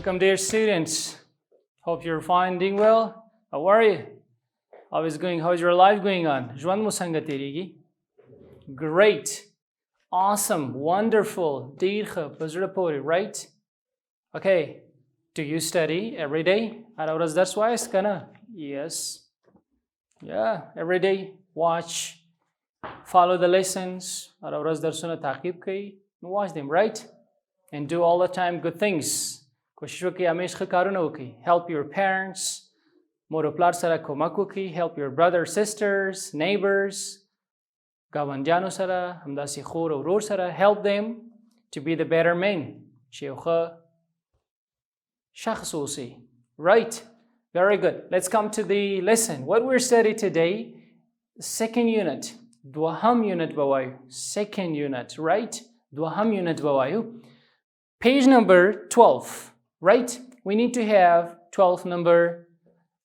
Welcome, dear students. Hope you're fine, doing well. How are you? How is going? How's your life going on? ژوند مو څنګه تیریږي؟ Great, awesome, wonderful, ډیر ښه په زړه پورې, right? Okay, do you study every day? هره ورځ درس وایاست که نه؟ Yes. Yeah, every day. Watch, follow the lessons. هره ورځ درسونه تعقیب کوئ. Watch them, right? And do all the time good things. کوشش وکړئ همیش ښه کارونه وکړئ. Help your parents. مور او پلار سره کومک وکړئ. Help your brothers, sisters, neighbors. ګاونډیانو سره همداسې خور او ورور سره. Help them to be the better men. چې یو ښه شخص اوسئ. Right? Very good. Let's come to the lesson. What we're studying today, second unit. دوهم unit به وایو. Second unit, right? دوهم unit به وایو. Page number 12, right? We need to have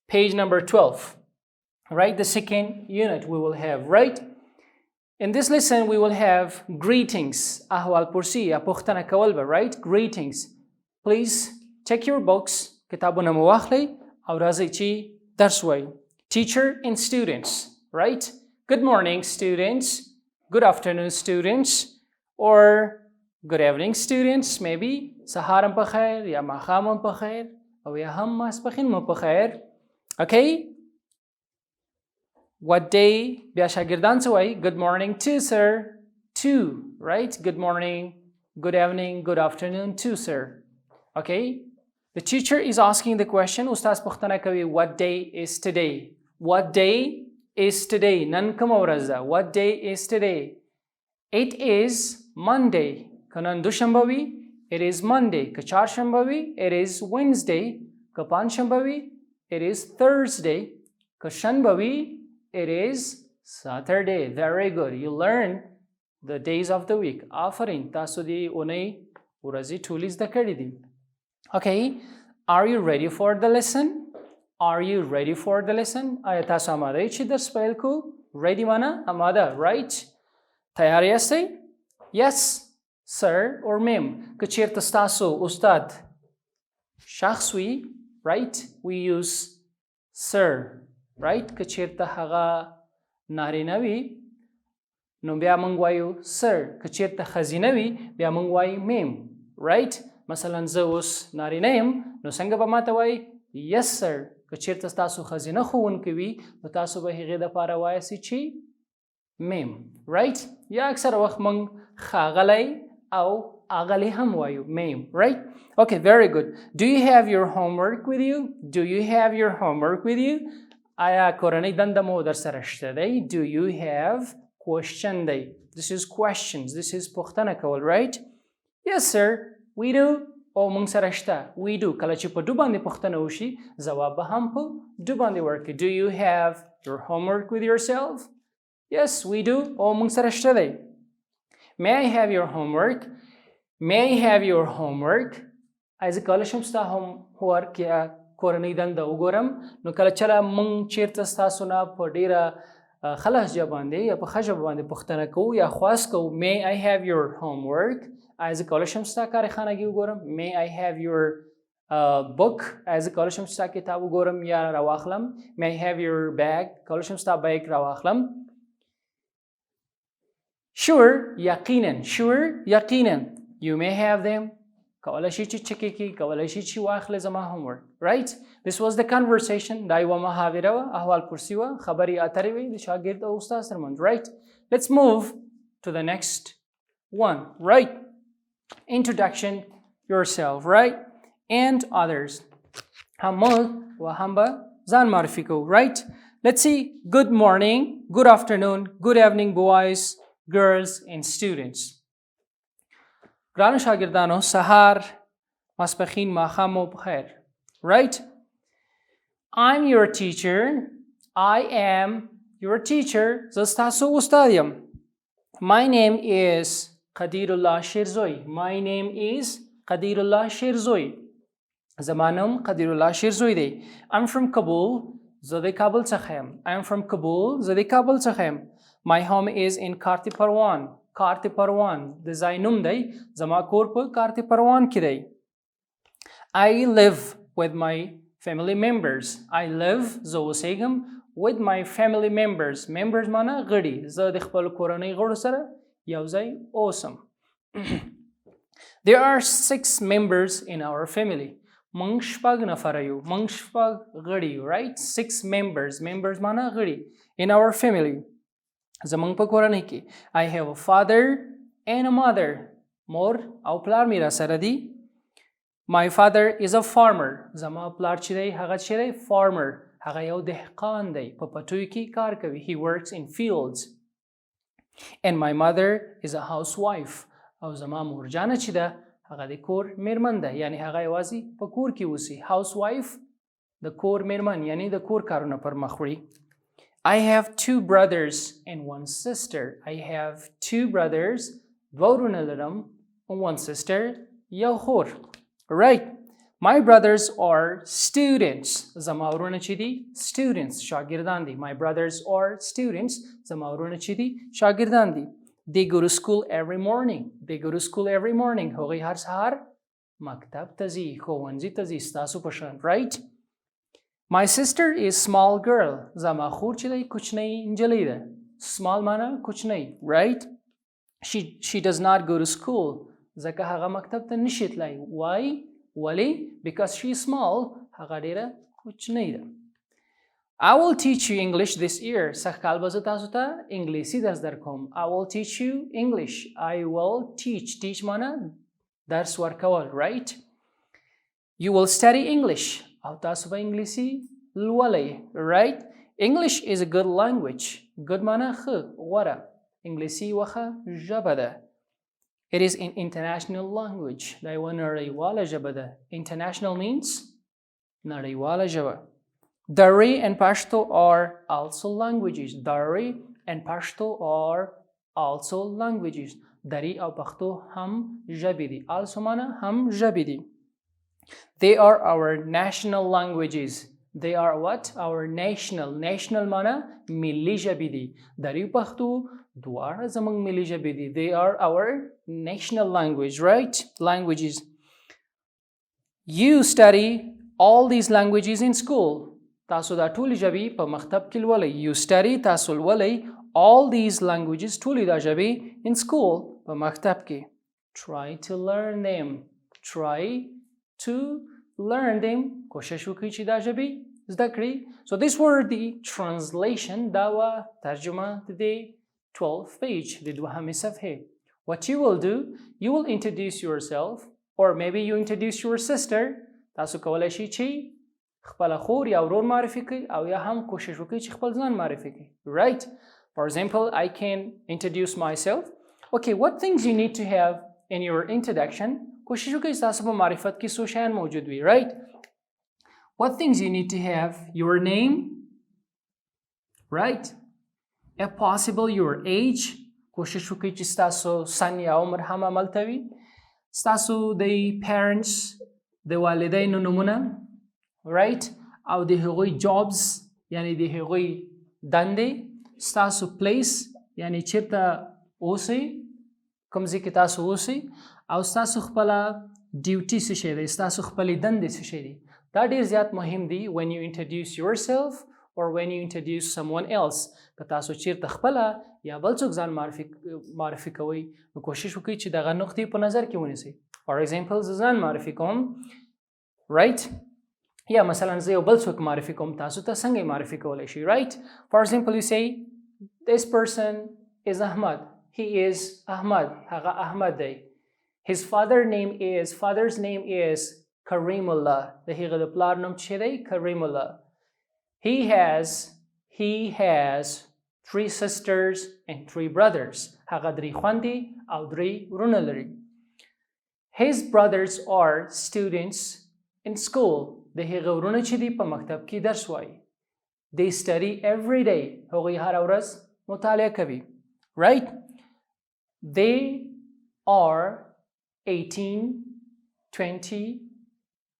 page number 12, right? The second unit we will have, right? In this lesson, we will have greetings. Ahwal pursi, apuchtana kawalba, right? Greetings. Please check your books. Kitabuna muwakhli, awrazi chi darsway. Teacher and students, right? Good morning, students. Good afternoon, students. Or good evening, students, maybe. Saharam pa khair, ya makhamam pa khair, or ya ham maspakhin mo pa khair. Okay? What day? Bia shagirdan sawai. Good morning to sir. To, right? Good morning, good evening, good afternoon to sir. Okay? The teacher is asking the question. Ustaz pukhtana kawi, what day is today? What day is today? Nan kam awraza. What day is today? It is Monday. Kanan Dushambavi, it is Monday. Kachar Shambavi, it is Wednesday. Kapan Shambavi, it is Thursday. Kashanbavi, it is Saturday. Very good. You learn the days of the week. Afarin, tasudi unai urazi tulis da karidi. Okay, are you ready for the lesson? Are you ready for the lesson? Ayatasu amada ichi dars pelku. Ready mana? Amada, right? Tayari yastay? Yes. Sir or ma'am. Kachirta staso ustad. Shakhswi, right? We use sir, right? Kachirta haga narinawi. No bia mangwayu sir. Kachirta khazinawi bia mangwayu ma'am, right? Masalan zaus narinayam. No sanga ba matawai? Yes sir. Kachirta staso khazina khun kiwi. Bataso ba higida para wayasi chi? Ma'am, right? Ya aksar waqt mang khagalay. أو أغلي هم وايو, ma'am, right? Okay, very good. Do you have your homework with you? Do you have your homework with you? آیا کورنۍ دنده مو در سره شته دی? Do you have question دی? This is questions. This is پوښتنه کول, right? Yes, sir. We do. او موږ سره شته. We do. کله چې په do باندې پوښتنه وشي, ځواب به هم په do باندې ورکړي. Do you have your homework with yourself? Yes, we do. او موږ سره شته دی. May I have your homework? May I have your homework? As کله شم ستا homework یا کورنۍ دنده وګورم نو کله چې مونږ چیرته ستاسو نه په ډیره خلاص ژبه باندې یا په ښه ژبه باندې پوښتنه کوو یا خواست کوو May I have your homework? As کله شم ستا کارخانګي وګورم May I have your book? As کله شم ستا کتاب وګورم یا راواخلم May I have your bag? کله شم ستا بیگ راواخلم Sure, yaqinan. Sure, yaqinan. You may have them. Kawala shi chi chikiki, kawala shi chi waakhle zama homework. Right? This was the conversation. Daiwa mahavirawa, ahwal pursiwa, khabari atariwi, the shagird o ustaz sarmand. Right? Let's move to the next one. Right? Introduction yourself. Right? And others. Hamul wa hamba zan marifiko. Right? Let's see. Good morning, good afternoon, good evening, boys, girls and students. Grano shagirdano sahar maspakhin mahamo bkhair. Right? I'm your teacher. I am your teacher. Zastasu ustadiyam. My name is Qadirullah Shirzoi. My name is Qadirullah Shirzoi. Zamanum Qadirullah Shirzoi. I'm from Kabul. Zade Kabul Sakhem. I'm from Kabul. Zade Kabul Sakhem. My home is in Karti Parwan. Karti Parwan. The Zainum day. Zama Korpo Karti Parwan Kidei. I live with my family members. I live زه اوسېږم with my family members. Members معنا غړي. زه د خپل کورنۍ غړو سره یو ځای اوسم. There are 6 members in our family. موږ شپږ نفره یو. موږ شپږ غړي یو, right? 6 members. Members معنا غړي. In our family. زموږ په کورنۍ کې. I have a father and a mother. مور او پلار مې را سره دي. My father is a farmer. زما پلار چې دی هغه چې دی farmer. هغه یو دهقان دی. په پټیو کې کار کوي. He works in fields. And my mother is a housewife. او زما مور جانه چې ده هغه د کور میرمن ده. یعنی هغه یوازې په کور کې اوسي. Housewife د کور میرمن یعنی د کور کارونه پر مخ وړي. I have 2 brothers and 1 sister. I have 2 brothers. دوه ورونه لرم. And 1 sister. یو خور. Right. My brothers are students. زما ورونه چې دي students. شاګردان دي. My brothers are students. زما ورونه چې دي شاګردان دي. They go to school every morning. They go to school every morning. هغوی هر سهار مکتب ته ځي. ښوونځي ته ځي. ستاسو په شان. Right. My sister is small girl. زما خور چې دی کوچنۍ نجلۍ ده. Small معنا کوچنۍ. Right. She does not go to school. ځکه هغه مکتب ته نشي تللی. Why? ولې؟ Because she is small. هغه ډیره کوچنۍ ده. I will teach you English this year. سږ کال به زه تاسو ته انګلیسي درس درکوم. I will teach you English. I will teach. Teach معنا درس ورکول. Right? You will study English. او تاسو به انګلیسي لولئ. Right? English is a good language. Good معنا ښه غوره. انګلیسي وخه ژبه ده. It is an international language. دا یوه نړیواله ژبه ده. International means نړیواله ژبه. Dari and Pashto are also languages. Dari and Pashto are also languages. Dari او پښتو هم ژبې دي. Also معنا هم ژبې دي. They are our national languages. They are what? Our national. National معنا ملي ژبې دي. dari پښتو دواړه زموږ ملي ژبې دي. They are our national language, right? Languages. You study all these languages in school. تاسو دا ټولې ژبې په مکتب کې لولئ. You study تاسو لولئ all these languages ټولې دا ژبې in school په مکتب کې. Try to learn them. Try to learn them. کوشش وکړئ چې دا ژبې زده کړئ. So these were the translation. دا وه ترجمه د 12th page د دوهمې صفحې. What you will do, you will introduce yourself or maybe you introduce your sister. تاسو کولی شئ چې خپل خور یا ورور معرفي کړئ او یا هم کوشش وکړئ چې خپل ځان معرفي کړئ. Right? For example, I can introduce myself. Okay, what things you need to have in your introduction? کوشش وکړئ تاسو په معرفت کې څو شیان موجود وي. Right? What things you need to have? Your name. Right? If possible, your age. کوشش وکړئ چې ستاسو سن یا عمر هم هملته وي. ستاسو د parents د والدینو نومونه. Right? او د هغوی jobs یعنی د هغوی دندې. ستاسو place یعنی چیرته اوسئ کوم ځای کې تاسو اوسئ. او ستاسو خپله ډیوټي څه شی دی. ستاسو خپلې دندې څه شی دي. دا ډېر زیات مهم دي when you introduce yourself or when you introduce someone else. که تاسو چیرته خپله یا بل څوک ځان معرفي کوئ نو کوشش وکړئ چې دغه نقطې په نظر کې ونیسئ. For example, زه ځان معرفي کوم. Right? یا مثلا زه یو بل څوک معرفي کوم. تاسو ته څنګه معرفي کولی شئ. Right? For example, you say this person is Ahmad. He is Ahmad. هغه احمد دی. His father's name is Karimullah. د هغه د پلار نوم چې دی Karimullah. He has 3 sisters and 3 brothers. هغه 3 خویندې او 3 ورونه لري. His brothers are students in school. د هغه ورونه چې دي په مکتب کې درس وایي. They study every day. هغوی هره ورځ مطالعه کوي. Right? They are 18, 20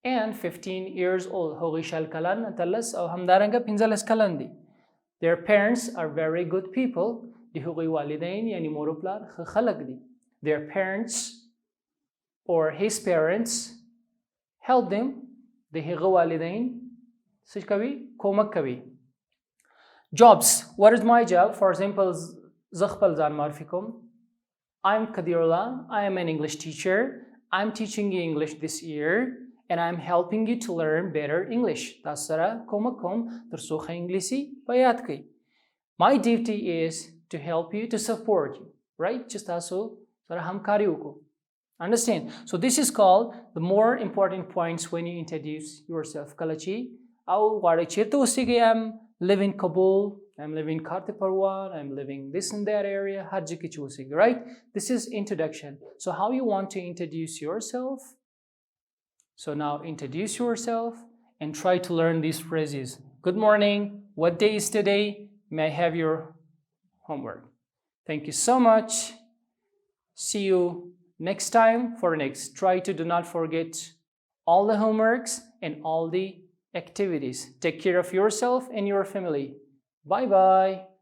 and 15 years old. هغوی 20 کلن، 13 او همدارنګه 15 کلن دي. Their parents are very good people. د هغوی والدین یعنی مور او پلار ښه خلک دي. Their parents or his parents help them د هغه والدین څه کوي کومک کوي jobs what is my job for example زه خپل ځان معرفي کوم I'm Kadirullah I am an English teacher I'm teaching you English this year and I'm helping you to learn better English تاسو سره کومک کوم ترڅو ښه انګلیسي په یاد کړئ my duty is to help you to support you right چې تاسو سره همکاري وکړو understand so this is called the more important points when you introduce yourself کله چې او غواړئ چیرته اوسیږئ I'm living Kabul I'm living Karte Parwan I'm living this and that area هر ځای کې چې اوسیږئ right this is introduction so how you want to introduce yourself so now introduce yourself and try to learn these phrases good morning what day is today may I have your homework thank you so much see you next time for next try to do not forget all the homeworks and all the activities take care of yourself and your family bye bye